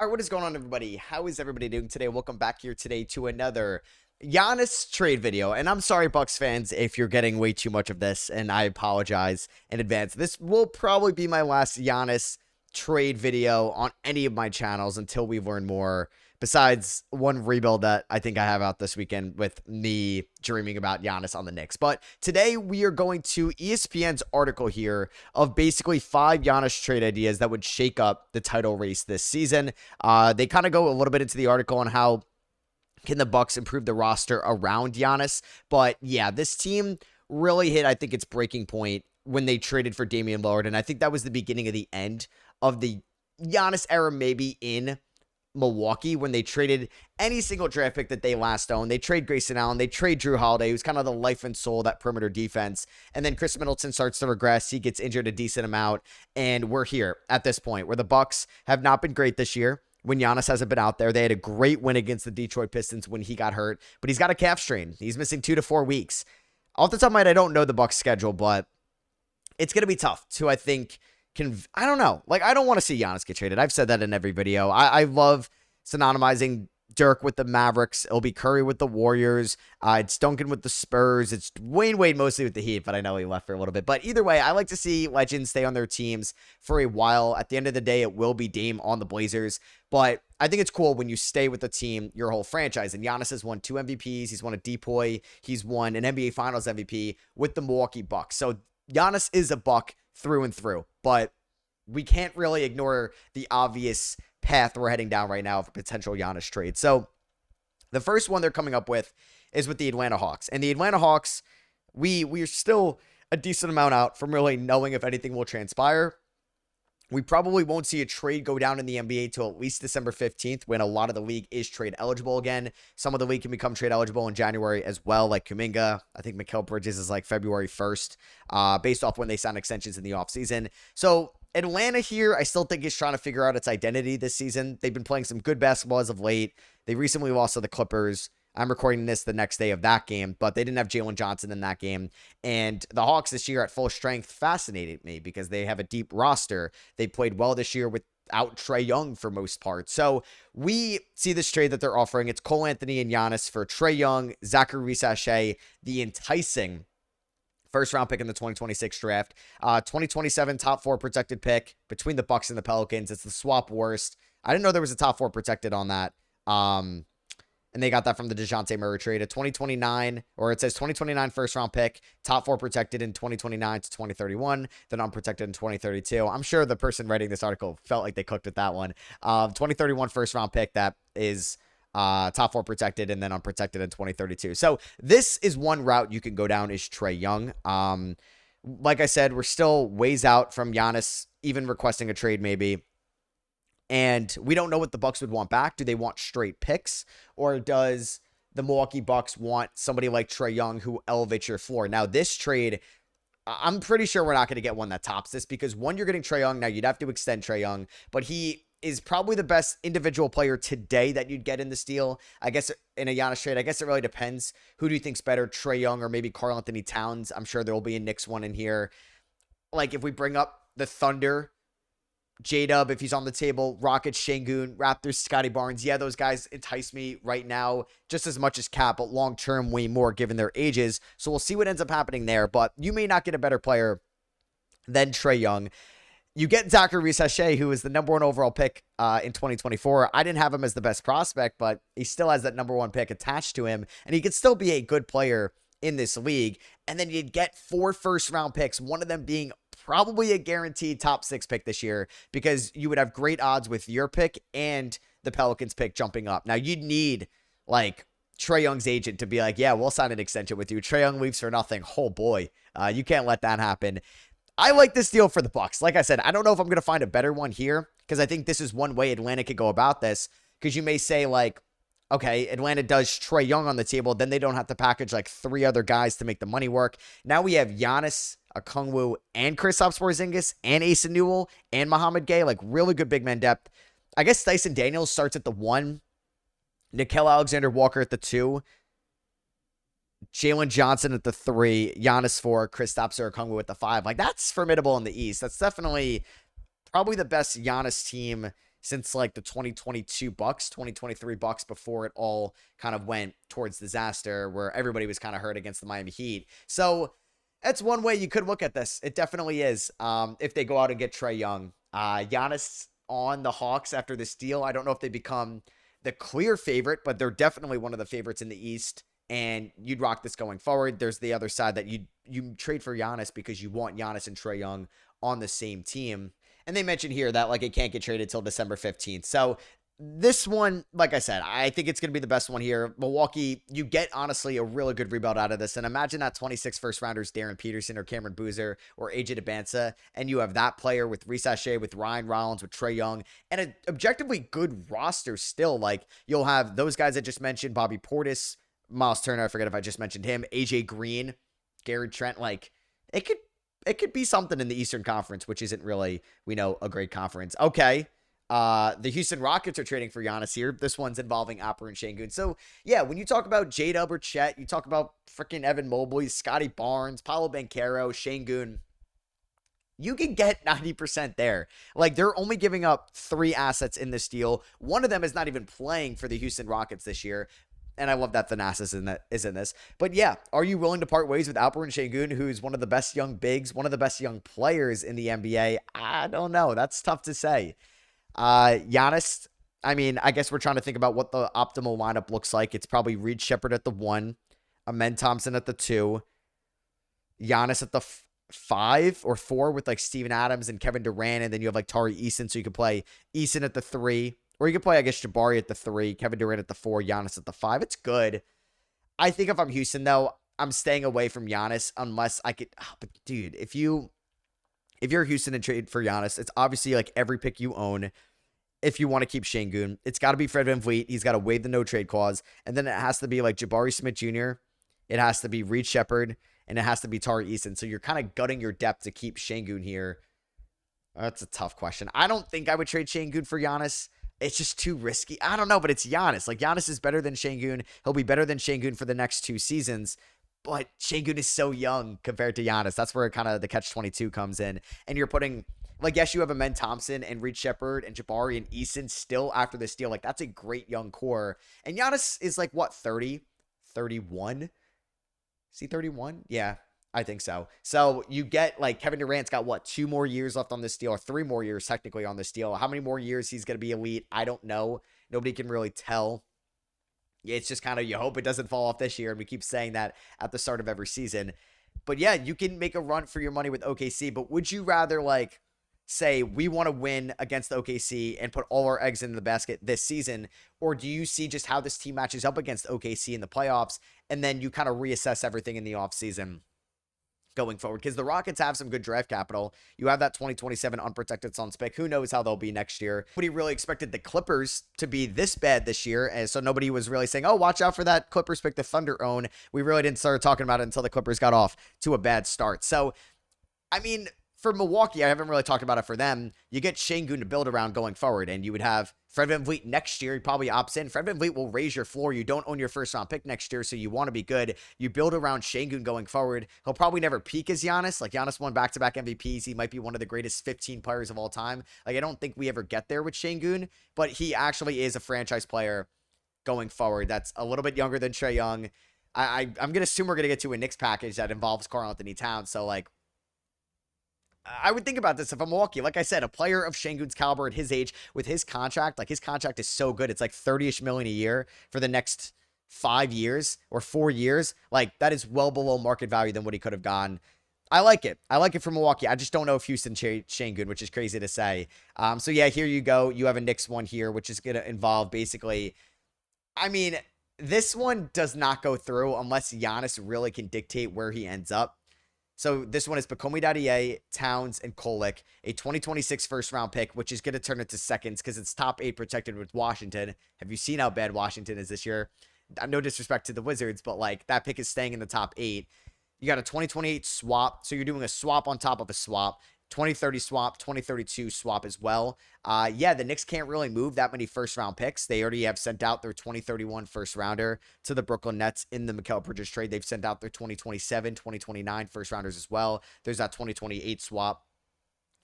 All right, what is going on, everybody? How is everybody doing today? Welcome back here today to another Giannis trade video. And I'm sorry, Bucks fans, if you're getting way too much of this, and I apologize in advance. This will probably be my last Giannis trade video on any of my channels until we learn more. Besides one rebuild that I think I have out this weekend with me dreaming about Giannis on the Knicks. But today we are going to ESPN's article here of basically 5 Giannis trade ideas that would shake up the title race this season. They kind of go a little bit into the article on how can the Bucks improve the roster around Giannis. But yeah, this team really hit, I think, its breaking point when they traded for Damian Lillard. And I think that was the beginning of the end of the Giannis era, maybe in Milwaukee, when they traded any single draft pick that they last owned. They trade Grayson Allen, they trade Drew Holiday, who's kind of the life and soul of that perimeter defense. And then Chris Middleton starts to regress. He gets injured a decent amount. And we're here at this point where the Bucks have not been great this year when Giannis hasn't been out there. They had a great win against the Detroit Pistons when he got hurt, but he's got a calf strain. He's missing 2 to 4 weeks. Off the top of my head, I don't know the Bucks schedule, but it's going to be tough to, I think, I don't know. Like, I don't want to see Giannis get traded. I've said that in every video. I love synonymizing Dirk with the Mavericks. It'll be Curry with the Warriors. It's Duncan with the Spurs. It's Wayne Wade mostly with the Heat, but I know he left for a little bit. But either way, I like to see legends stay on their teams for a while. At the end of the day, it will be Dame on the Blazers. But I think it's cool when you stay with the team your whole franchise. And Giannis has won 2 MVPs. He's won a Depoy. He's won an NBA Finals MVP with the Milwaukee Bucks. So Giannis is a Buck through and through. But we can't really ignore the obvious path we're heading down right now for potential Giannis trade. So the first one they're coming up with is with the Atlanta Hawks. And the Atlanta Hawks, we're still a decent amount out from really knowing if anything will transpire. We probably won't see a trade go down in the NBA till at least December 15th, when a lot of the league is trade eligible again. Some of the league can become trade eligible in January as well, like Kuminga. I think Mikal Bridges is like February 1st, based off when they sign extensions in the offseason. So Atlanta here, I still think, is trying to figure out its identity this season. They've been playing some good basketball as of late. They recently lost to the Clippers. I'm recording this the next day of that game, but they didn't have Jalen Johnson in that game. And the Hawks this year at full strength fascinated me because they have a deep roster. They played well this year without Trae Young for most part. So we see this trade that they're offering. It's Cole Anthony and Giannis for Trae Young, Zachary Sachet, the enticing first-round pick in the 2026 draft. 2027 top 4 protected pick between the Bucks and the Pelicans. It's the swap worst. I didn't know there was a top 4 protected on that. And they got that from the DeJounte Murray trade. A 2029, or it says 2029 first-round pick, top 4 protected in 2029 to 2031, then unprotected in 2032. I'm sure the person writing this article felt like they cooked with that one. 2031 first-round pick that is top 4 protected and then unprotected in 2032. So this is one route you can go down, is Trae Young. Like I said, we're still ways out from Giannis even requesting a trade maybe. And we don't know what the Bucks would want back. Do they want straight picks, or does the Milwaukee Bucks want somebody like Trae Young who elevates your floor? Now, this trade, I'm pretty sure we're not going to get one that tops this, because one, you're getting Trae Young. Now, you'd have to extend Trae Young, but he is probably the best individual player today that you'd get in this deal. I guess in a Giannis trade, I guess it really depends. Who do you think's better, Trae Young or maybe Karl Anthony Towns? I'm sure there will be a Knicks one in here. Like, if we bring up the Thunder, J-Dub, if he's on the table, Rockets, Şengün, Raptors, Scotty Barnes. Yeah, those guys entice me right now just as much as Cap, but long-term way more given their ages. So we'll see what ends up happening there. But you may not get a better player than Trae Young. You get Zachary Sachet, who is the number 1 overall pick in 2024. I didn't have him as the best prospect, but he still has that number 1 pick attached to him, and he could still be a good player in this league. And then you'd get 4 first-round picks, one of them being probably a guaranteed top 6 pick this year, because you would have great odds with your pick and the Pelicans pick jumping up. Now, you'd need, like, Trae Young's agent to be like, yeah, we'll sign an extension with you. Trae Young leaves for nothing. Oh, boy. You can't let that happen. I like this deal for the Bucks. Like I said, I don't know if I'm going to find a better one here, because I think this is one way Atlanta could go about this, because you may say, like, okay, Atlanta does Trae Young on the table, then they don't have to package like 3 other guys to make the money work. Now we have Giannis, Okongwu, and Kristaps Porzingis, and Asa Newell, and Mohamed Gay, like really good big man depth. I guess Dyson Daniels starts at the 1, Nickeil Alexander-Walker at the 2, Jalen Johnson at the 3, Giannis 4, Kristaps Okongwu at the 5. Like, that's formidable in the East. That's definitely probably the best Giannis team since like the 2022 Bucks, 2023 Bucks before it all kind of went towards disaster where everybody was kind of hurt against the Miami Heat. So that's one way you could look at this. It definitely is. If they go out and get Trae Young, Giannis on the Hawks after this deal. I don't know if they become the clear favorite, but they're definitely one of the favorites in the East. And you'd rock this going forward. There's the other side that you trade for Giannis because you want Giannis and Trae Young on the same team. And they mentioned here that like it can't get traded till December 15th. So this one, like I said, I think it's going to be the best one here. Milwaukee, you get honestly a really good rebuild out of this. And imagine that 26 first rounders, Darren Peterson or Cameron Boozer or AJ DeBanza, and you have that player with Reece Shea, with Ryan Rollins, with Trae Young, and an objectively good roster still. Like you'll have those guys I just mentioned, Bobby Portis, Miles Turner, I forget if I just mentioned him, AJ Green, Gary Trent. Like it could be something in the Eastern Conference, which isn't really, we know, a great conference. Okay. The Houston Rockets are trading for Giannis here. This one's involving Alperen Şengün. So, yeah, when you talk about J-Dub or Chet, you talk about freaking Evan Mobley, Scotty Barnes, Paolo Banchero, Şengün, you can get 90% there. Like, they're only giving up 3 assets in this deal. One of them is not even playing for the Houston Rockets this year. And I love that Thanasis is in this. But yeah, are you willing to part ways with Alperen Şengün, who's one of the best young bigs, one of the best young players in the NBA? I don't know. That's tough to say. Giannis, I mean, I guess we're trying to think about what the optimal lineup looks like. It's probably Reed Shepherd at the 1, Amen Thompson at the 2, Giannis at the 5 or 4 with like Steven Adams and Kevin Durant, and then you have like Tari Eason, so you could play Eason at the 3, or you could play, I guess, Jabari at the 3, Kevin Durant at the 4, Giannis at the 5. It's good. I think if I'm Houston, though, I'm staying away from Giannis unless I could. Oh, but dude, if you're Houston and trade for Giannis, it's obviously like every pick you own. If you want to keep Şengün, it's got to be Fred VanVleet. He's got to waive the no trade clause. And then it has to be like Jabari Smith Jr. It has to be Reed Shepherd. And it has to be Tari Eason. So you're kind of gutting your depth to keep Şengün here. That's a tough question. I don't think I would trade Şengün for Giannis. It's just too risky. I don't know, but it's Giannis. Like, Giannis is better than Şengün. He'll be better than Şengün for the next 2 seasons. But Şengün is so young compared to Giannis. That's where kind of the catch-22 comes in. And you're putting, like, yes, you have Amen Thompson and Reed Shepherd and Jabari and Eason still after this deal. Like, that's a great young core. And Giannis is like, what, 30? 31? Is he 31? Yeah, I think so. So you get, like, Kevin Durant's got, what, 2 more years left on this deal, or 3 more years technically on this deal. How many more years he's going to be elite, I don't know. Nobody can really tell. It's just kind of, you hope it doesn't fall off this year, and we keep saying that at the start of every season. But yeah, you can make a run for your money with OKC, but would you rather, like, say we want to win against OKC and put all our eggs in the basket this season, or do you see just how this team matches up against OKC in the playoffs, and then you kind of reassess everything in the offseason going forward? Because the Rockets have some good draft capital. You have that 2027 unprotected Suns pick. Who knows how they'll be next year? Nobody really expected the Clippers to be this bad this year, and so nobody was really saying, oh, watch out for that Clippers pick the Thunder own. We really didn't start talking about it until the Clippers got off to a bad start. So, I mean, for Milwaukee, I haven't really talked about it for them. You get Şengün to build around going forward, and you would have Fred VanVleet next year. He probably opts in. Fred VanVleet will raise your floor. You don't own your first-round pick next year, so you want to be good. You build around Şengün going forward. He'll probably never peak as Giannis. Like, Giannis won back-to-back MVPs. He might be one of the greatest 15 players of all time. Like, I don't think we ever get there with Şengün, but he actually is a franchise player going forward that's a little bit younger than Trae Young. I'm going to assume we're going to get to a Knicks package that involves Karl-Anthony Towns, so, like, I would think about this if I'm Milwaukee. Like I said, a player of Şengün's caliber at his age with his contract, like his contract is so good. It's like 30-ish million a year for the next 5 years or 4 years. Like, that is well below market value than what he could have gone. I like it. I like it for Milwaukee. I just don't know if Houston Şengün, which is crazy to say. So yeah, here you go. You have a Knicks one here, which is going to involve basically, I mean, this one does not go through unless Giannis really can dictate where he ends up. So this one is Bakomi Dadie, Towns, and Kolek, a 2026 first-round pick, which is going to turn into seconds because it's top 8 protected with Washington. Have you seen how bad Washington is this year? No disrespect to the Wizards, but, like, that pick is staying in the top 8. You got a 2028 swap, so you're doing a swap on top of a swap. 2030 swap, 2032 swap as well. Yeah, the Knicks can't really move that many first-round picks. They already have sent out their 2031 first-rounder to the Brooklyn Nets in the Mikal Bridges trade. They've sent out their 2027, 2029 first-rounders as well. There's that 2028 swap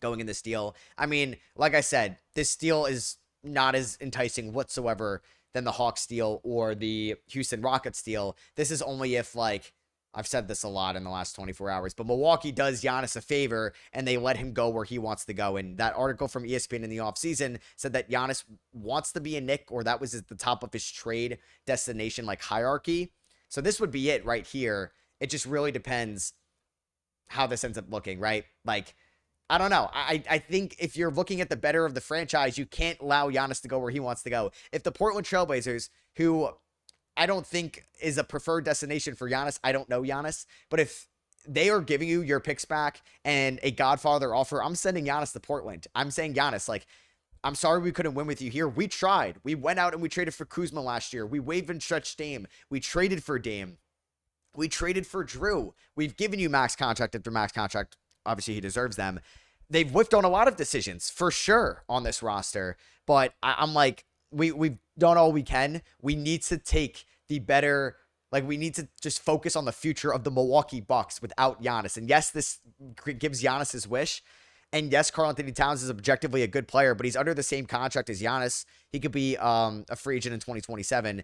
going in this deal. I mean, like I said, this deal is not as enticing whatsoever than the Hawks deal or the Houston Rockets deal. This is only if, like, I've said this a lot in the last 24 hours, but Milwaukee does Giannis a favor and they let him go where he wants to go. And that article from ESPN in the offseason said that Giannis wants to be a Knick, or that was at the top of his trade destination, like, hierarchy. So this would be it right here. It just really depends how this ends up looking, right? Like, I don't know. I think if you're looking at the better of the franchise, you can't allow Giannis to go where he wants to go. If the Portland Trailblazers, who I don't think is a preferred destination for Giannis, I don't know Giannis, but if they are giving you your picks back and a Godfather offer, I'm sending Giannis to Portland. I'm saying, Giannis, like, I'm sorry we couldn't win with you here. We tried. We went out and we traded for Kuzma last year. We waived and stretched Dame. We traded for Dame. We traded for Drew. We've given you max contract after max contract. Obviously, he deserves them. They've whiffed on a lot of decisions, for sure, on this roster. But I'm like, we've done all we can. We need to take the better, like, we need to just focus on the future of the Milwaukee Bucks without Giannis. And yes, this gives Giannis his wish. And yes, Karl-Anthony Towns is objectively a good player, but he's under the same contract as Giannis. He could be a free agent in 2027.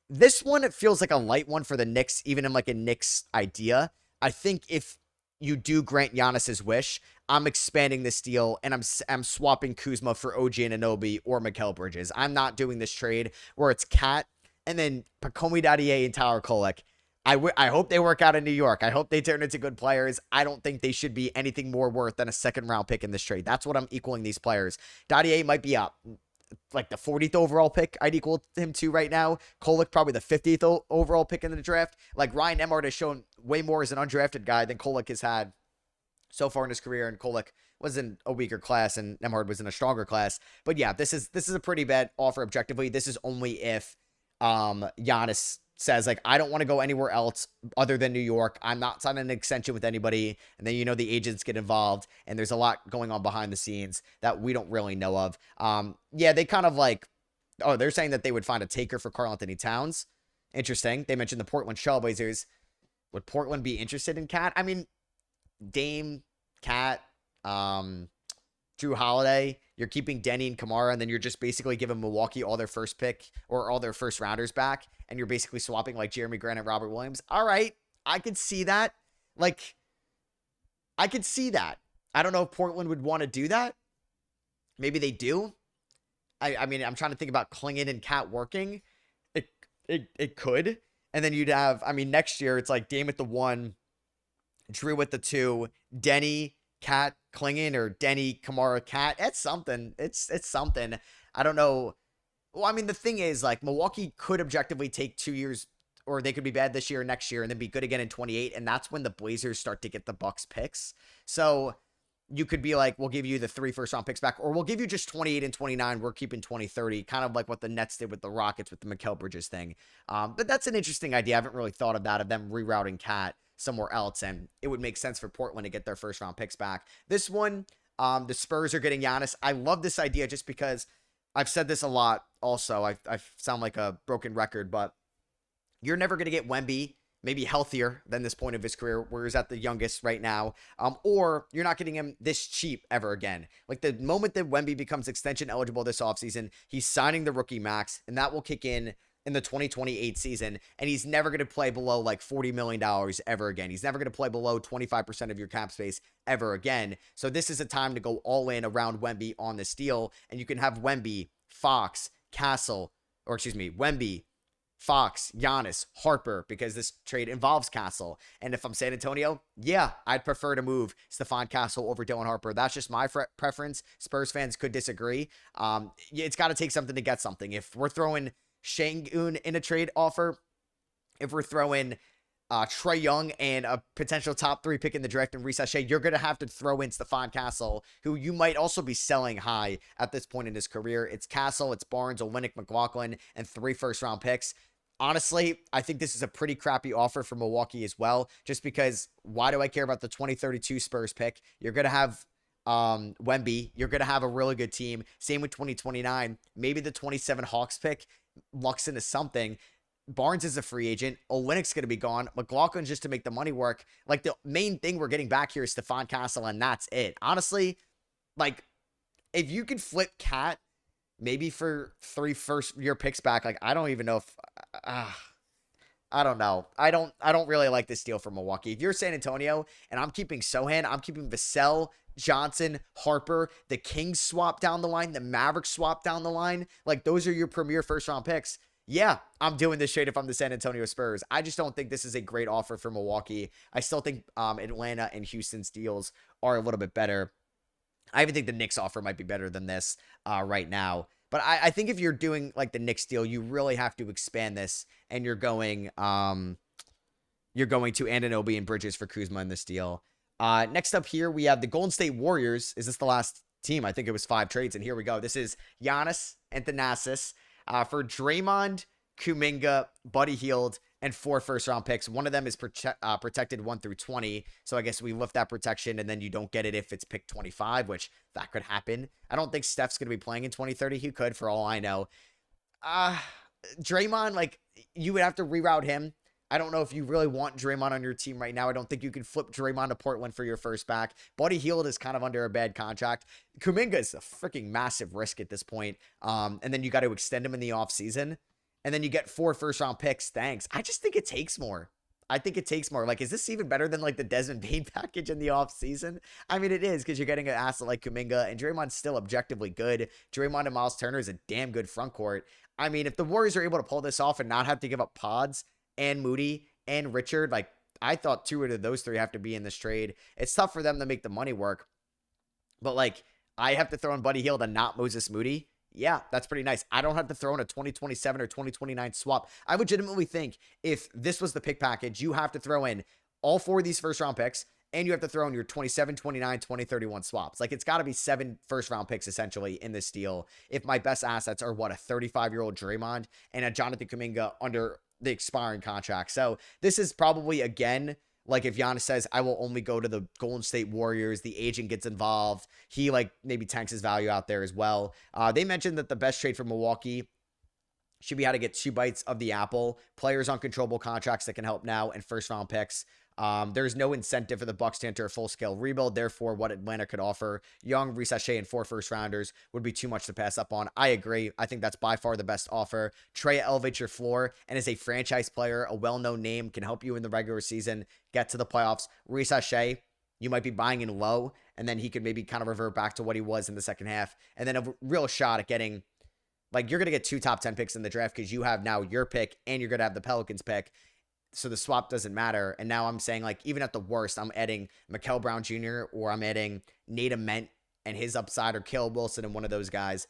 This one, it feels like a light one for the Knicks, even in like a Knicks idea. I think if you do grant Giannis his wish, I'm expanding this deal and I'm swapping Kuzma for OG Anunoby or Mikal Bridges. I'm not doing this trade where it's Cat and then Pacomi Dadier and Tyler Kolek. I hope they work out in New York. I hope they turn into good players. I don't think they should be anything more worth than a second-round pick in this trade. That's what I'm equaling these players. Dadier might be up like the 40th overall pick I'd equal him to right now. Kolek probably the 50th overall pick in the draft. Like, Ryan Nembhard has shown way more as an undrafted guy than Kolek has had so far in his career, and Kolek was in a weaker class and Nembhard was in a stronger class. But yeah, this is a pretty bad offer objectively. This is only if Giannis says, like, I don't want to go anywhere else other than New York. I'm not signing an extension with anybody. And then, the agents get involved and there's a lot going on behind the scenes that we don't really know of. Yeah, they kind of like, they're saying that they would find a taker for Karl-Anthony Towns. Interesting. They mentioned the Portland Trailblazers. Would Portland be interested in Cat? I mean, Dame, Cat, Drew Holiday, you're keeping Denny and Kamara, and then you're just basically giving Milwaukee all their first pick or all their first rounders back, and you're basically swapping like Jeremy Grant and Robert Williams. All right, I could see that. Like, I could see that. I don't know if Portland would want to do that. Maybe they do. I mean, I'm trying to think about Klingon and Cat working. It could. And then you'd have, I mean, next year it's like Dame at the 1, Drew at the 2, Denny, Cat, Klingon, or Denny, Kamara, Cat. It's something. It's something. I don't know. Well, I mean, the thing is, like, Milwaukee could objectively take 2 years, or they could be bad this year or next year and then be good again in 28, and that's when the Blazers start to get the Bucks picks. So you could be like, we'll give you the 3 first-round picks back, or we'll give you just 28 and 29. We're keeping 2030, kind of like what the Nets did with the Rockets with the Mikal Bridges thing. But that's an interesting idea. I haven't really thought of that, of them rerouting Cat somewhere else, and it would make sense for Portland to get their first-round picks back. This one, the Spurs are getting Giannis. I love this idea just because I've said this a lot also. I sound like a broken record, but you're never going to get Wemby maybe healthier than this point of his career, where he's at the youngest right now, or you're not getting him this cheap ever again. Like, the moment that Wemby becomes extension eligible this offseason, he's signing the rookie max, and that will kick in the 2028 season, and he's never going to play below like $40 million ever again. He's never going to play below 25% of your cap space ever again. So this is a time to go all in around Wemby on this deal, and you can have Wemby, Fox, Wemby, Fox, Giannis, Harper, because this trade involves Castle. And if I'm San Antonio, yeah, I'd prefer to move Stephon Castle over Dylan Harper. That's just my preference. Spurs fans could disagree. It's got to take something to get something. If we're throwing Şengün in a trade offer, if we're throwing Trae Young and a potential top 3 pick in the draft and Risa Shea, you're going to have to throw in Stephon Castle, who you might also be selling high at this point in his career. It's Castle, it's Barnes, Olynyk, McLaughlin, and 3 first-round picks. Honestly, I think this is a pretty crappy offer for Milwaukee as well, just because why do I care about the 2032 Spurs pick? You're going to have Wemby. You're going to have a really good team. Same with 2029. Maybe the 27 Hawks pick lucks into something. Barnes is a free agent. Olynyk's going to be gone. McLaughlin just to make the money work. Like, the main thing we're getting back here is Stephon Castle, and that's it. Honestly, like, if you could flip Cat, maybe for 3 first-year picks back. Like, I don't even know if I don't know. I don't really like this deal for Milwaukee. If you're San Antonio and I'm keeping Sohan, I'm keeping Vassell, Johnson, Harper, the Kings swap down the line, the Mavericks swap down the line. Like, those are your premier first round picks. Yeah, I'm doing this trade if I'm the San Antonio Spurs. I just don't think this is a great offer for Milwaukee. I still think Atlanta and Houston's deals are a little bit better. I even think the Knicks offer might be better than this right now. But I think if you're doing like the Knicks deal, you really have to expand this, and you're going to Anunoby and Bridges for Kuzma in this deal. Next up here, we have the Golden State Warriors. Is this the last team? I think it was 5 trades, and here we go. This is Giannis and Thanasis for Draymond, Kuminga, Buddy Hield, and 4 first-round picks. One of them is protected 1 through 20, so I guess we lift that protection, and then you don't get it if it's pick 25, which that could happen. I don't think Steph's going to be playing in 2030. He could, for all I know. Draymond, like, you would have to reroute him. I don't know if you really want Draymond on your team right now. I don't think you can flip Draymond to Portland for your first back. Buddy Hield is kind of under a bad contract. Kuminga is a freaking massive risk at this point. And then you got to extend him in the offseason. And then you get 4 first-round picks. Thanks. I just think it takes more. I think it takes more. Like, is this even better than, like, the Desmond Bane package in the offseason? I mean, it is, because you're getting an asset like Kuminga, and Draymond's still objectively good. Draymond and Miles Turner is a damn good front court. I mean, if the Warriors are able to pull this off and not have to give up Pods and Moody and Richard, like, I thought 2 out of those 3 have to be in this trade. It's tough for them to make the money work. But, like, I have to throw in Buddy Hield and not Moses Moody. Yeah, that's pretty nice. I don't have to throw in a 2027 or 2029 swap. I legitimately think if this was the pick package, you have to throw in all 4 of these first-round picks, and you have to throw in your 27, 29, 2031 swaps. Like, it's got to be 7 first-round picks, essentially, in this deal. If my best assets are, what, a 35-year-old Draymond and a Jonathan Kuminga under the expiring contract. So this is probably, again, like if Giannis says, I will only go to the Golden State Warriors, the agent gets involved. He, like, maybe tanks his value out there as well. They mentioned that the best trade for Milwaukee should be how to get 2 bites of the apple, players on controllable contracts that can help now, and first-round picks. There's no incentive for the Bucks to enter a full-scale rebuild. Therefore, what Atlanta could offer, Young, Ricochet, and 4 first-rounders would be too much to pass up on. I agree. I think that's by far the best offer. Trey elevates your floor and is a franchise player, a well-known name, can help you in the regular season, get to the playoffs. Ricochet, you might be buying in low, and then he could maybe kind of revert back to what he was in the second half. And then a real shot at getting, like, you're going to get 2 top 10 picks in the draft because you have now your pick and you're going to have the Pelicans pick. So the swap doesn't matter. And now I'm saying, like, even at the worst, I'm adding Mikal Brown Jr. or I'm adding Nate Ament and his upside, or Caleb Wilson and one of those guys.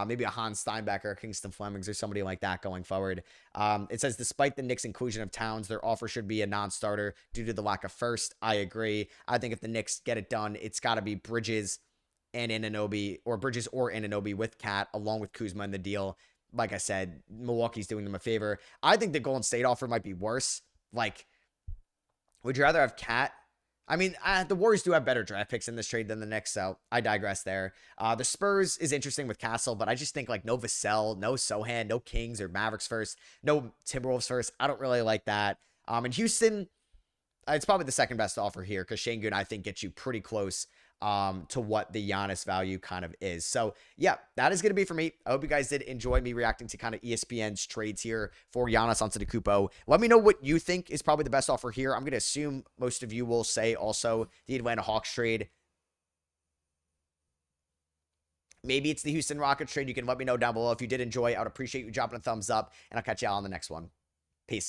Maybe a Hans Steinbecker or Kingston Flemings or somebody like that going forward. It says, despite the Knicks' inclusion of Towns, their offer should be a non-starter due to the lack of first. I agree. I think if the Knicks get it done, it's got to be Bridges and Anunoby, or Bridges or Anunoby with Cat along with Kuzma in the deal. Like I said, Milwaukee's doing them a favor. I think the Golden State offer might be worse. Like, would you rather have Cat? I mean, the Warriors do have better draft picks in this trade than the Knicks, so I digress there. The Spurs is interesting with Castle, but I just think, like, no Vassell, no Sohan, no Kings or Mavericks first, no Timberwolves first. I don't really like that. In Houston, it's probably the second best offer here because Şengün, I think, gets you pretty close to what the Giannis value kind of is. So yeah, that is going to be for me. I hope you guys did enjoy me reacting to kind of ESPN's trades here for Giannis Antetokounmpo. Let me know what you think is probably the best offer here. I'm going to assume most of you will say also the Atlanta Hawks trade. Maybe it's the Houston Rockets trade. You can let me know down below. If you did enjoy, I would appreciate you dropping a thumbs up, and I'll catch y'all on the next one. Peace.